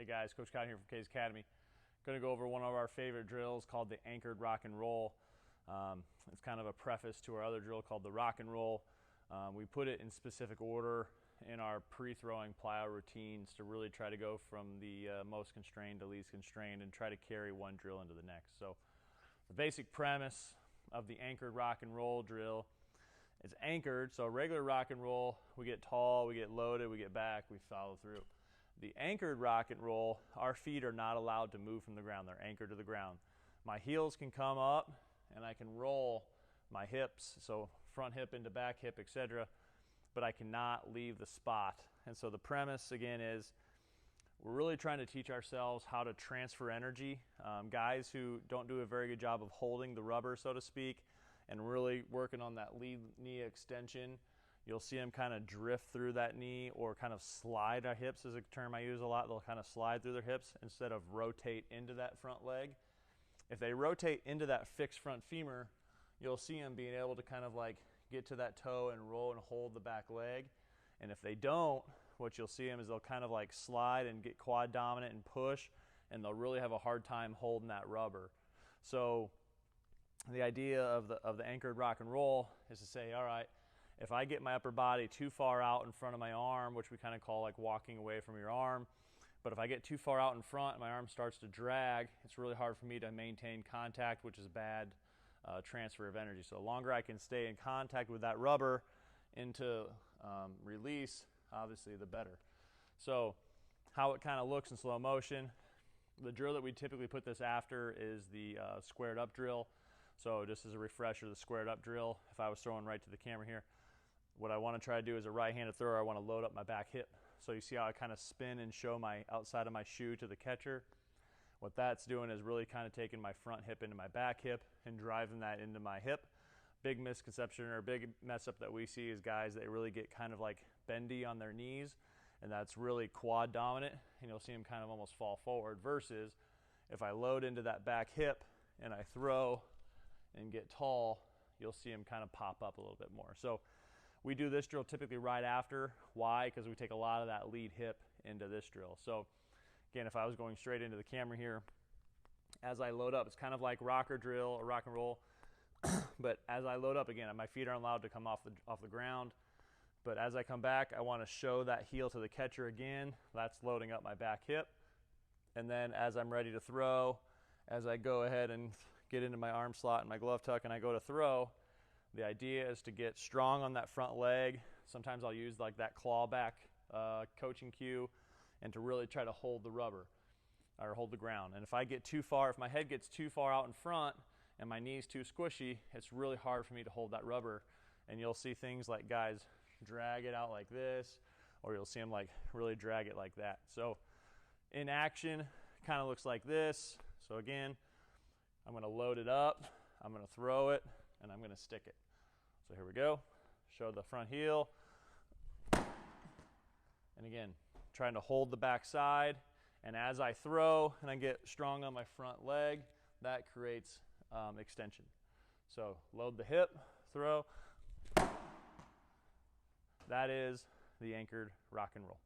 Hey guys, Coach Cotton here from K's Academy. Going to go over one of our favorite drills called the anchored rock and roll. It's kind of a preface to our other drill called the rock and roll. We put it in specific order in our pre-throwing plyo routines to really try to go from the most constrained to least constrained and try to carry one drill into the next. So the basic premise of the anchored rock and roll drill is anchored. So regular rock and roll, we get tall, we get loaded, we get back, we follow through. The anchored rock and roll, our feet are not allowed to move from the ground. They're anchored to the ground. My heels can come up and I can roll my hips, so front hip into back hip, etc., but I cannot leave the spot. And so the premise again is we're really trying to teach ourselves how to transfer energy. Guys who don't do a very good job of holding the rubber, so to speak, and really working on that lead knee extension, you'll see them kind of drift through that knee or kind of slide. Our hips is a term I use a lot. They'll kind of slide through their hips instead of rotate into that front leg. If they rotate into that fixed front femur, you'll see them being able to kind of like get to that toe and roll and hold the back leg. And if they don't, what you'll see them is they'll kind of like slide and get quad dominant and push, and they'll really have a hard time holding that rubber. So the idea of the anchored rock and roll is to say, all right, if I get my upper body too far out in front of my arm, which we kind of call like walking away from your arm, but if I get too far out in front and my arm starts to drag, it's really hard for me to maintain contact, which is bad transfer of energy. So the longer I can stay in contact with that rubber into release, obviously the better. So how it kind of looks in slow motion, the drill that we typically put this after is the squared up drill. So just as a refresher, the squared up drill, if I was throwing right to the camera here, what I want to try to do as a right-handed thrower, I want to load up my back hip. So you see how I kind of spin and show my outside of my shoe to the catcher? What that's doing is really kind of taking my front hip into my back hip and driving that into my hip. Big misconception or big mess up that we see is guys that really get kind of like bendy on their knees, and that's really quad dominant, and you'll see them kind of almost fall forward, versus if I load into that back hip and I throw and get tall, you'll see them kind of pop up a little bit more. So we do this drill typically right after. Why? Because we take a lot of that lead hip into this drill. So again, if I was going straight into the camera here, as I load up, it's kind of like rocker drill or rock and roll, but as I load up, again, my feet aren't allowed to come off the ground, but as I come back, I want to show that heel to the catcher again. That's loading up my back hip. And then as I'm ready to throw, as I go ahead and get into my arm slot and my glove tuck and I go to throw, the idea is to get strong on that front leg. Sometimes I'll use like that claw back coaching cue, and to really try to hold the rubber or hold the ground. And if I get too far, if my head gets too far out in front and my knee's too squishy, it's really hard for me to hold that rubber. And you'll see things like guys drag it out like this, or you'll see them like really drag it like that. So in action, kind of looks like this. So again, I'm going to load it up, I'm going to throw it, and I'm going to stick it. So here we go. Show the front heel. And again, trying to hold the back side. And as I throw and I get strong on my front leg, that creates extension. So load the hip, throw. That is the anchored rock and roll.